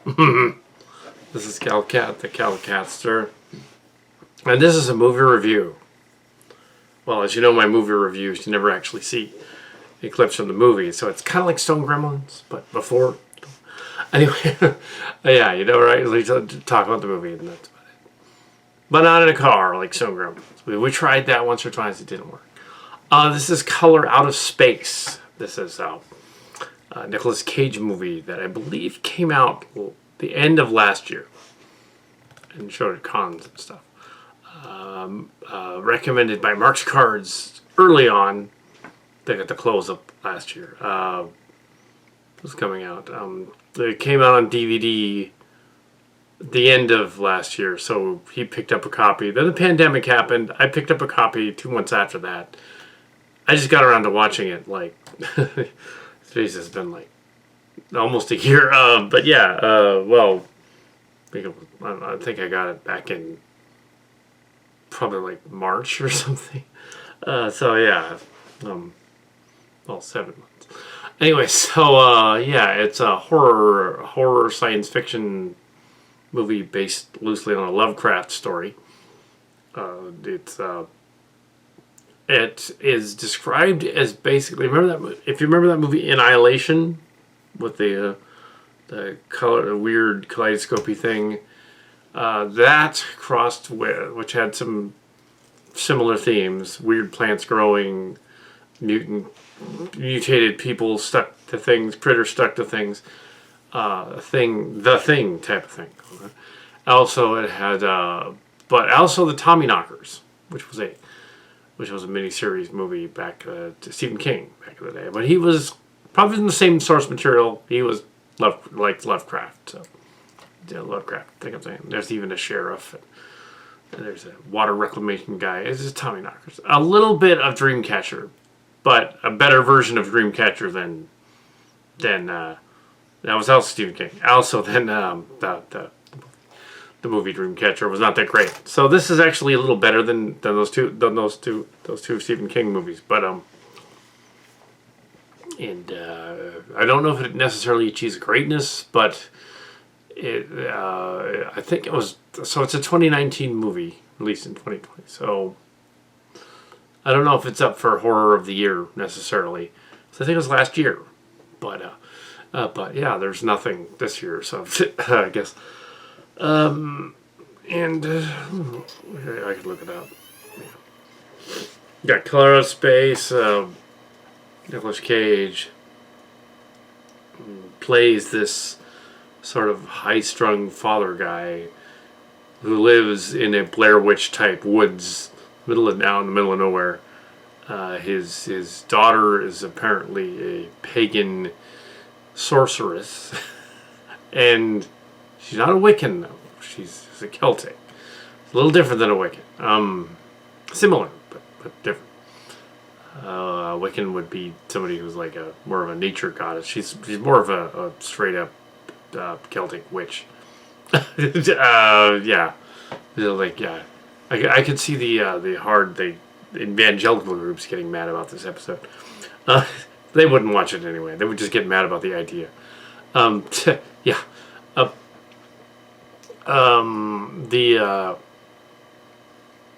This is Kal Kat, the Kal Katster, and this is a movie review. Well, as you know, my movie reviews, you never actually see the clips from the movie, so it's kind of like Stone Gremlins, but before. Anyway, yeah, you know, right? We talk about the movie, and that's about it. But not in a car like Stone Gremlins. We tried that once or twice, it didn't work. This is Color Out of Space. This is a Nicolas Cage movie that I believe came out the end of last year and showed at cons and stuff. Recommended by Mark's Cards early on. They got the close up last year. It was coming out. It came out on DVD the end of last year, so he picked up a copy. Then the pandemic happened. I picked up a copy 2 months after that. I just got around to watching it like it's been like almost a year. But yeah, well, I think I got it back in probably like March or something. So yeah, well, 7 months. Anyway, so yeah, it's a horror science fiction movie based loosely on a Lovecraft story. It is described as basically, if you remember that movie Annihilation with the weird kaleidoscopy thing, that crossed with, which had some similar themes: weird plants growing, mutated people stuck to things, critters stuck to things, the thing type of thing. Also, it had, but also the Tommyknockers, which was a miniseries movie back to Stephen King back in the day. But he was probably in the same source material. He was like Lovecraft. So yeah, Lovecraft. I think I'm saying. There's even a sheriff. And there's a water reclamation guy. It's just Tommyknockers. A little bit of Dreamcatcher, but a better version of Dreamcatcher than that was also Stephen King. Also, then the movie Dreamcatcher was not that great. So this is actually a little better than those two Stephen King movies. But I don't know if it necessarily achieves greatness, but I think it was. So it's a 2019 movie released in 2020. So I don't know if it's up for horror of the year necessarily. So I think it was last year, but yeah, there's nothing this year. So I guess. I could look it up. Yeah. You got Color Out of Space. Nicolas Cage plays this sort of high-strung father guy who lives in a Blair Witch type woods, out in the middle of nowhere. His daughter is apparently a pagan sorceress, and she's not a Wiccan though. She's a Celtic. It's a little different than a Wiccan. Similar, but different. Wiccan would be somebody who's like more of a nature goddess. She's more of a straight up Celtic witch. Yeah, like yeah. I could see the evangelical groups getting mad about this episode. They wouldn't watch it anyway. They would just get mad about the idea. Yeah.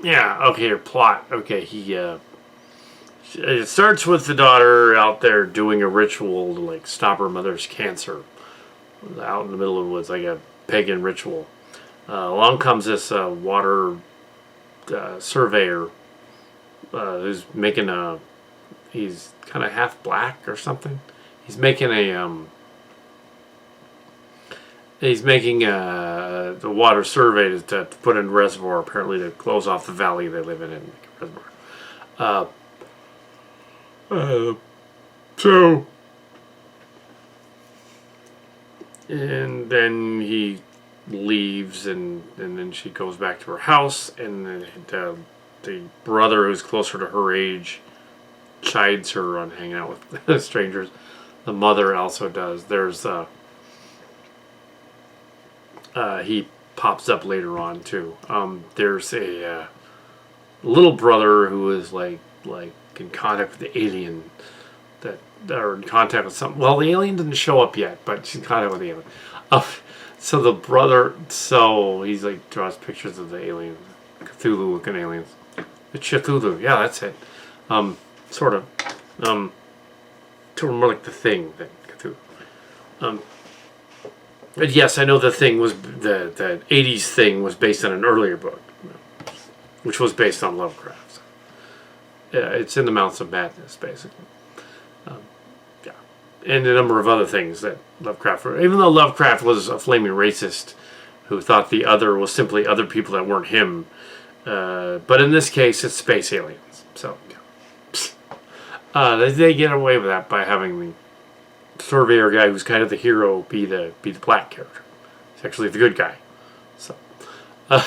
Yeah, okay, your plot. Okay, it starts with the daughter out there doing a ritual to like stop her mother's cancer out in the middle of the woods, like a pagan ritual. Along comes this water surveyor who's making he's kind of half black or something. He's making the water survey to put in a reservoir, apparently to close off the valley they live in and make a reservoir. So, and then he leaves, and then she goes back to her house, and the brother who's closer to her age chides her on hanging out with strangers. The mother also does. There's he pops up later on too. There's a little brother who is like in contact with the alien, that are in contact with something. Well, the alien didn't show up yet, but she's in contact with the alien. So the brother, so he's like draws pictures of the aliens, Cthulhu looking aliens. The Cthulhu, yeah, that's it. Sort of. Sort of more like the Thing than Cthulhu. But yes, I know the Thing was the '80s Thing was based on an earlier book, which was based on Lovecraft. So, yeah, it's in the Mouths of Madness, basically. Yeah, and a number of other things that Lovecraft. Even though Lovecraft was a flaming racist who thought the other was simply other people that weren't him, but in this case, it's space aliens. So yeah. They get away with that by having the surveyor guy, who's kind of the hero, be the black character. He's actually the good guy. So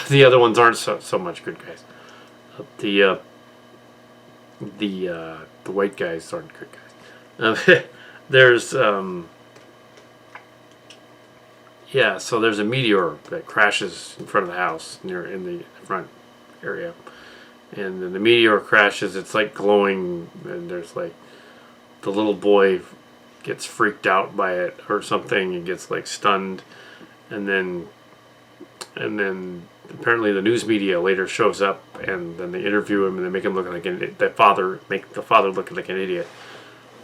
the other ones aren't so much good guys. The white guys aren't good guys. There's yeah, so there's a meteor that crashes in front of the house in the front area, and then the meteor crashes. It's like glowing, and there's like the little boy gets freaked out by it or something and gets like stunned, and then apparently the news media later shows up, and then they interview him and they make him look like the father look like an idiot.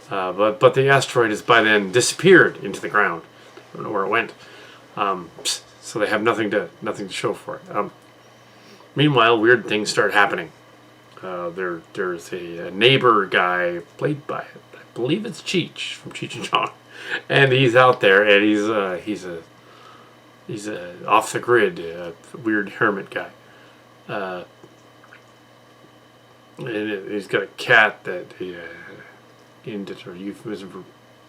But the asteroid has by then disappeared into the ground. I don't know where it went. So they have nothing to show for it. Meanwhile, weird things start happening. There's a neighbor guy played by, I believe it's Cheech from Cheech and Chong, and he's out there, and he's a off the grid weird hermit guy, and he's got a cat that into a euphemism for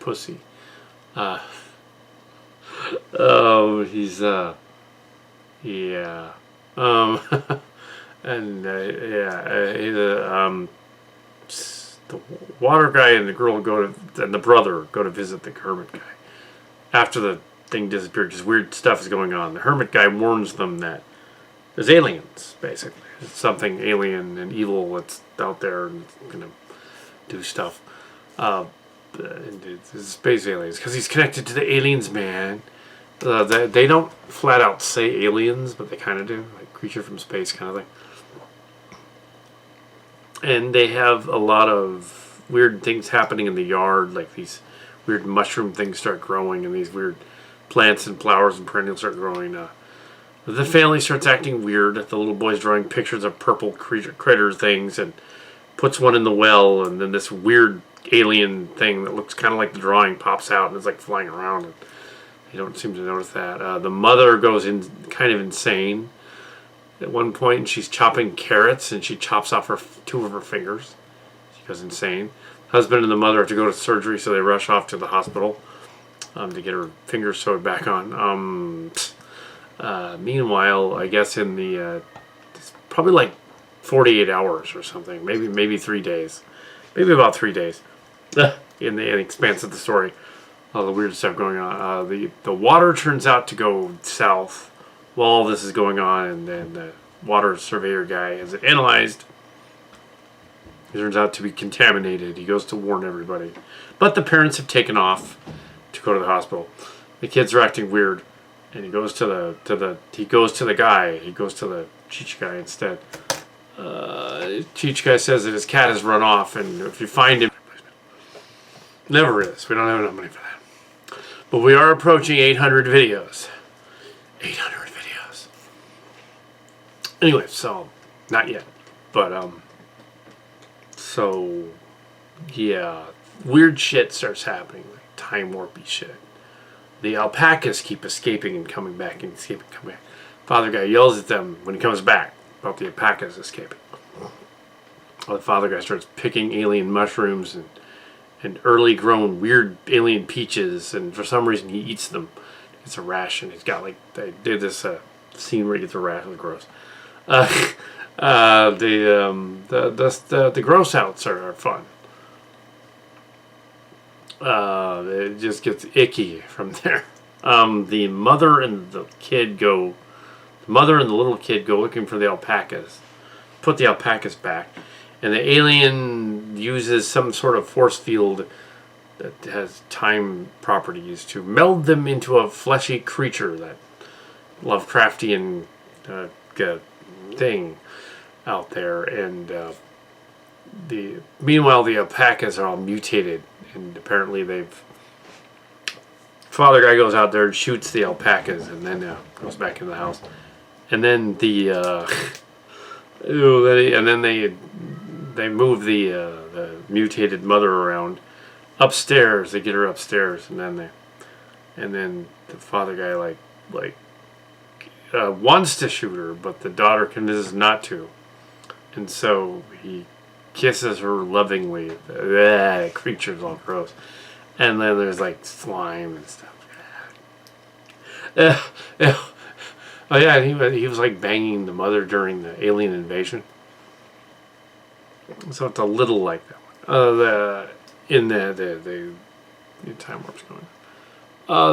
pussy. Oh, he's yeah. And the water guy and the girl and the brother go to visit the hermit guy after the thing disappeared because weird stuff is going on. The hermit guy warns them that there's aliens, basically. It's something alien and evil that's out there and gonna do stuff. And it's space aliens because he's connected to the aliens, man. They don't flat out say aliens, but they kind of do, like creature from space kind of thing. And they have a lot of weird things happening in the yard, like these weird mushroom things start growing, and these weird plants and flowers and perennials start growing. The family starts acting weird. The little boy's drawing pictures of purple critter things and puts one in the well, and then this weird alien thing that looks kind of like the drawing pops out and it's like flying around. And you don't seem to notice that. The mother goes in kind of insane at one point, and she's chopping carrots, and she chops off two of her fingers. She goes insane. Husband and the mother have to go to surgery, so they rush off to the hospital to get her fingers sewed back on. Meanwhile, I guess in the it's probably like 48 hours or something, maybe 3 days, maybe about 3 days. In the expanse of the story, all the weird stuff going on. The water turns out to go south while all this is going on, and then the water surveyor guy has it analyzed. It turns out to be contaminated. He goes to warn everybody, but the parents have taken off to go to the hospital. The kids are acting weird, and he goes to the guy. He goes to the Cheech guy instead. Cheech guy says that his cat has run off, and if you find him, never is. We don't have enough money for that. But we are approaching 800 videos. 800 videos. Anyway, so not yet, but so yeah, weird shit starts happening, like time warpy shit. The alpacas keep escaping and coming back and escaping, coming back. Father guy yells at them when he comes back about the alpacas escaping. Well, the father guy starts picking alien mushrooms and early grown weird alien peaches, and for some reason he eats them. It's a rash, and he's got like, they did this scene where he gets a rash. It was gross. The gross outs are fun. It just gets icky from there. The mother and the little kid go looking for the alpacas, put the alpacas back, and the alien uses some sort of force field that has time properties to meld them into a fleshy creature that Lovecraftian thing out there, and meanwhile the alpacas are all mutated, and apparently they've. Father guy goes out there and shoots the alpacas, and then goes back into the house, and then they move the mutated mother around upstairs. They get her upstairs, and then the father guy wants to shoot her, but the daughter convinces not to, and so he kisses her lovingly. The creature's all gross, and then there's like slime and stuff. Oh yeah, he was like banging the mother during the alien invasion. So it's a little like that one. The time warp's going.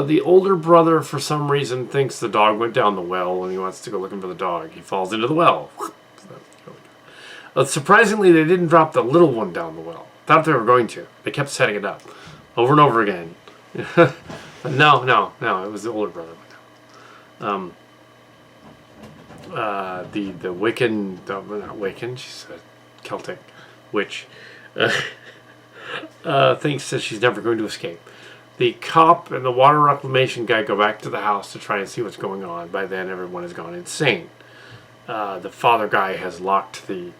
The older brother, for some reason, thinks the dog went down the well, and he wants to go looking for the dog. He falls into the well. Surprisingly, they didn't drop the little one down the well. Thought they were going to. They kept setting it up over and over again. No, it was the older brother. The Wiccan, not Wiccan, she's a Celtic witch, thinks that she's never going to escape. The cop and the water reclamation guy go back to the house to try and see what's going on. By then, everyone has gone insane. The father guy has locked the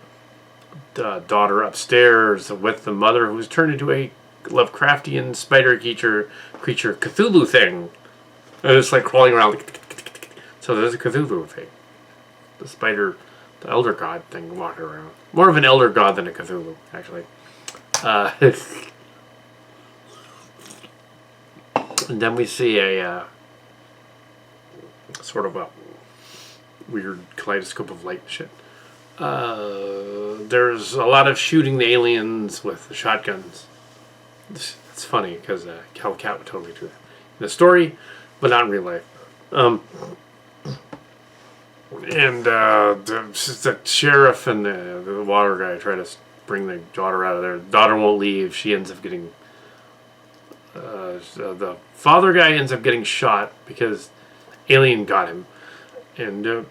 daughter upstairs with the mother, who's turned into a Lovecraftian spider creature Cthulhu thing. And it's like crawling around. So there's a Cthulhu thing. The spider, the elder god thing walking around. More of an elder god than a Cthulhu, actually. And then we see a sort of a weird kaleidoscope of light and shit. There's a lot of shooting the aliens with the shotguns. It's funny because Kal Kat would totally do that in the story, but not in real life. And the sheriff and the water guy try to bring the daughter out of there. The daughter won't leave. She ends up getting. The father guy ends up getting shot because alien got him, and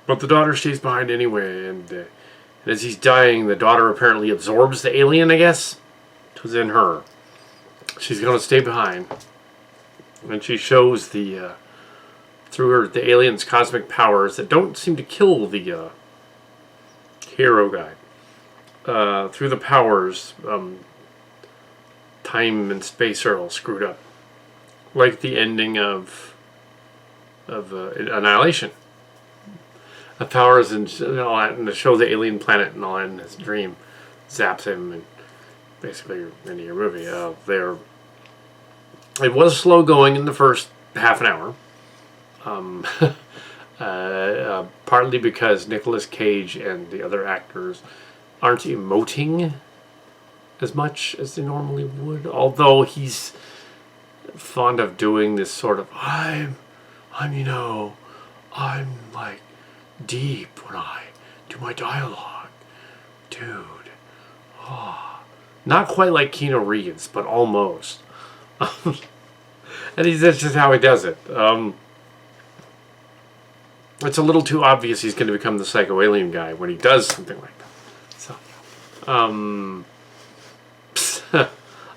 but the daughter stays behind anyway. And as he's dying, the daughter apparently absorbs the alien, I guess, who's in her. She's going to stay behind, and she shows the through the alien's cosmic powers that don't seem to kill the hero guy. Through the powers, time and space are all screwed up, like the ending of Annihilation. The powers and all that, and to show the alien planet and all that in his dream, zaps him, and basically you're into your movie. It was slow going in the first half an hour. Partly because Nicolas Cage and the other actors aren't emoting as much as they normally would, although he's fond of doing this sort of I'm like deep when I do my dialogue, dude. Oh. Not quite like Keanu Reeves, but almost. And that's just how he does it. It's a little too obvious he's going to become the psycho alien guy when he does something like that. So,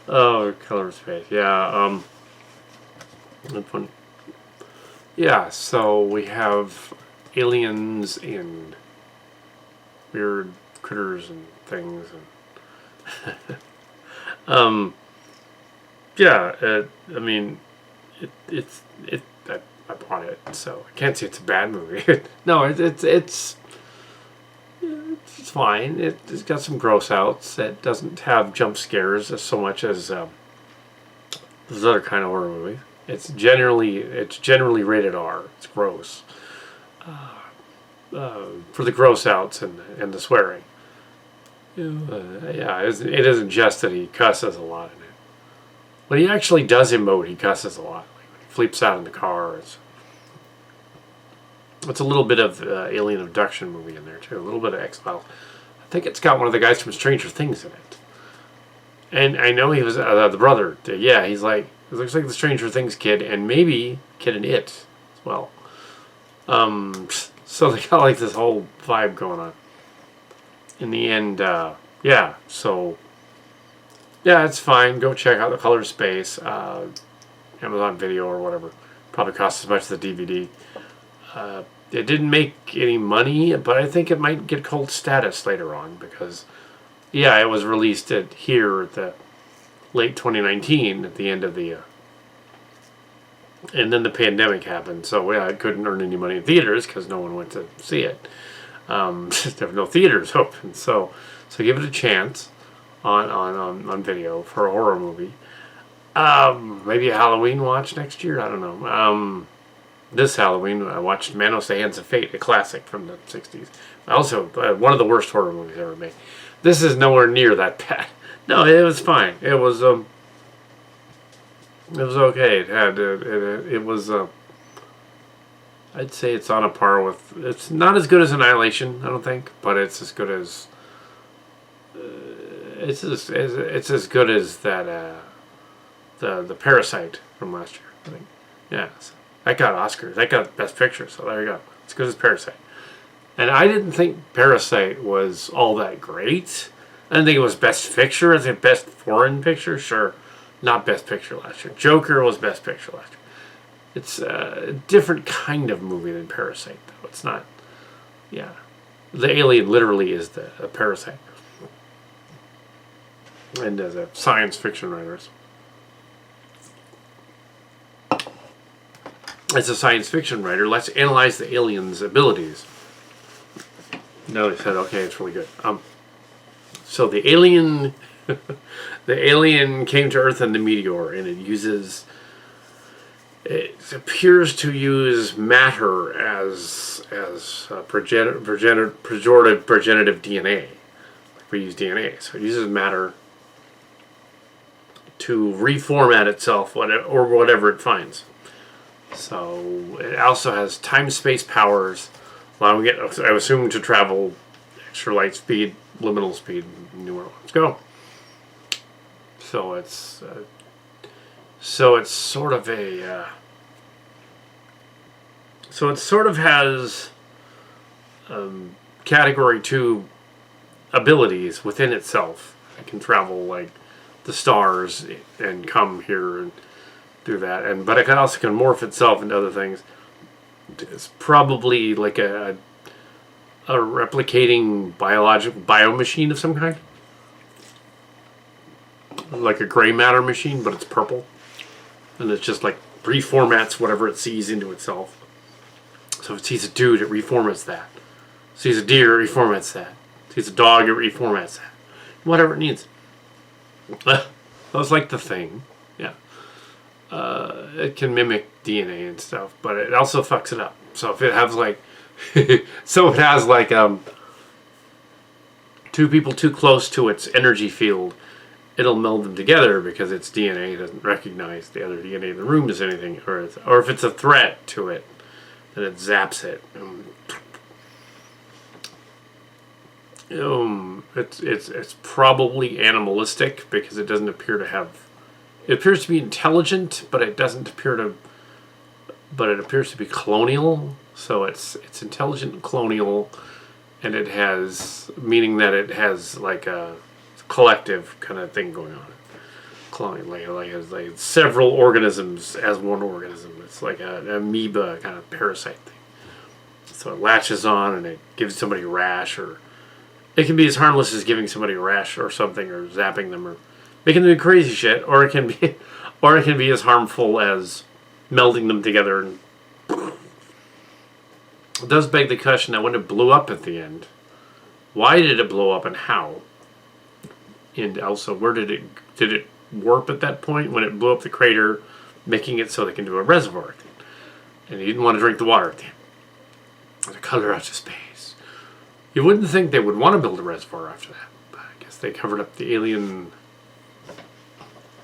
oh, color space. Yeah. Fun. Yeah. So we have aliens and weird critters and things, and yeah. I mean, it's. I bought it, so I can't say it's a bad movie. No, it's fine. It's got some gross outs. It doesn't have jump scares so much as those other kind of horror movies. It's generally rated R. It's gross for the gross outs and the swearing. Yeah, it isn't just that he cusses a lot in it. When he actually does emote, he cusses a lot. Flips out in the car. It's a little bit of alien abduction movie in there too. A little bit of X-Files. I think it's got one of the guys from Stranger Things in it. And I know he was the brother. Yeah, he's like, it looks like the Stranger Things kid, and maybe kid in It. as well. So they got like this whole vibe going on. In the end, yeah. So yeah, it's fine. Go check out The Color Space, Amazon Video or whatever. Probably costs as much as the DVD. It didn't make any money, but I think it might get cult status later on because, yeah, it was released here at the late 2019 at the end of the. And then the pandemic happened, so yeah, it couldn't earn any money in theaters because no one went to see it. There were no theaters open, so give it a chance on video for a horror movie. Maybe a Halloween watch next year. I don't know. This Halloween, I watched Manos: The Hands of Fate, a classic from the '60s. Also, one of the worst horror movies ever made. This is nowhere near that bad. No, it was fine. It was okay. It was. I'd say it's on a par with. It's not as good as Annihilation, I don't think, but it's as good as. It's as good as that. The Parasite from last year, I think. Yeah, so that got Oscars. That got Best Picture. So there you go. It's as good as Parasite. And I didn't think Parasite was all that great. I didn't think it was Best Picture. I think Best Foreign Picture. Sure, not Best Picture last year. Joker was Best Picture last year. It's a different kind of movie than Parasite, though. It's not. Yeah, the alien literally is the parasite. And as a science fiction writer, let's analyze the alien's abilities. No, they said, okay, it's really good. So the alien, the alien came to Earth in the meteor, and it appears to use matter as pejorative DNA. We use DNA, so it uses matter to reformat itself, or whatever it finds. So it also has time-space powers, allowing it, I assume, to travel extra light speed, liminal speed, newer ones go. So it's sort of a so it sort of has category 2 abilities within itself. It can travel like the stars and come here and do that, but it also can morph itself into other things. It's probably like a replicating biological biomachine of some kind, like a gray matter machine, but it's purple, and it's just like reformats whatever it sees into itself. So if it sees a dude, it reformats that. Sees a deer, it reformats that. Sees a dog, it reformats that. Whatever it needs. That's like the Thing. Yeah. It can mimic DNA and stuff, but it also fucks it up. So if it has like, two people too close to its energy field, it'll meld them together because its DNA doesn't recognize the other DNA in the room as anything, or if it's a threat to it, then it zaps it. It's probably animalistic because it doesn't appear to have. It appears to be intelligent, but it doesn't appear to. But it appears to be colonial. So it's intelligent and colonial, and it has meaning that it has like a collective kind of thing going on. Colonial, like has like several organisms as one organism. It's like an amoeba kind of parasite thing. So it latches on and it gives somebody a rash, or it can be as harmless as giving somebody a rash or something, or zapping them, or making them do crazy shit, or it can be as harmful as melding them together. And it does beg the question that when it blew up at the end, why did it blow up and how? And also, where did it warp at that point when it blew up the crater, making it so they can do a reservoir thing? And you didn't want to drink the water at the end. The color out of space. You wouldn't think they would want to build a reservoir after that, but I guess they covered up the alien.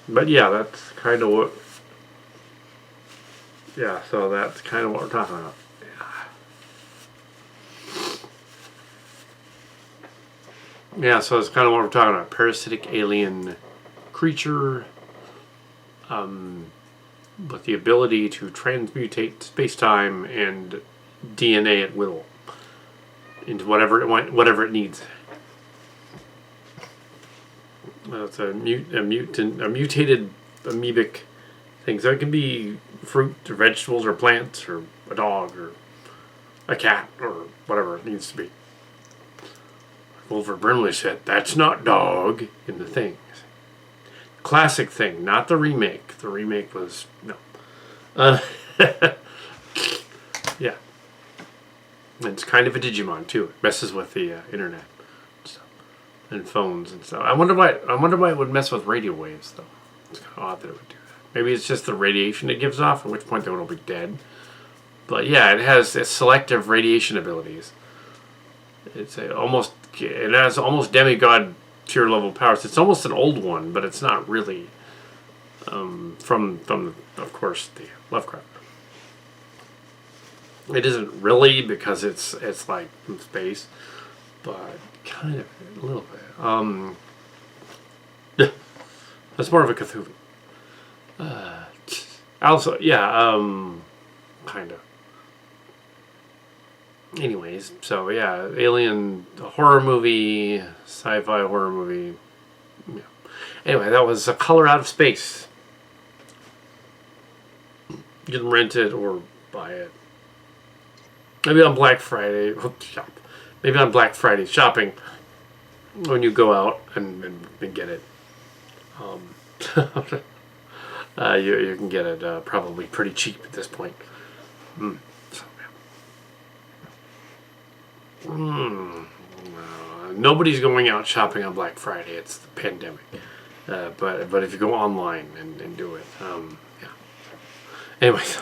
But yeah, that's kind of what. Yeah, so that's kind of what we're talking about. Yeah, so it's kind of what we're talking about. Parasitic alien creature. with the ability to transmutate space-time and DNA at will into whatever it needs. It's a mutated amoebic thing. So it can be fruit or vegetables or plants or a dog or a cat or whatever it needs to be. Wilford Brimley said, "That's not dog" in The Thing. Classic Thing, not the remake. The remake was no. Yeah, it's kind of a Digimon too. It messes with the internet and phones and stuff. I wonder why it would mess with radio waves though. It's kind of odd that it would do that. Maybe it's just the radiation it gives off, at which point they would all be dead. But yeah, it has selective radiation abilities. It has almost demigod tier level powers. It's almost an old one, but it's not really. From of course the Lovecraft. It isn't really because it's like from space, but kind of a little bit. That's more of a Cthulhu. Also, yeah, kind of. Anyways, so yeah, alien horror movie, sci-fi horror movie. Yeah. Anyway, that was A Color Out of Space. You can rent it or buy it. Maybe on Black Friday. Maybe on Black Friday shopping when you go out and get it. You can get it probably pretty cheap at this point. Nobody's going out shopping on Black Friday. It's the pandemic. But if you go online and do it, yeah. Anyways,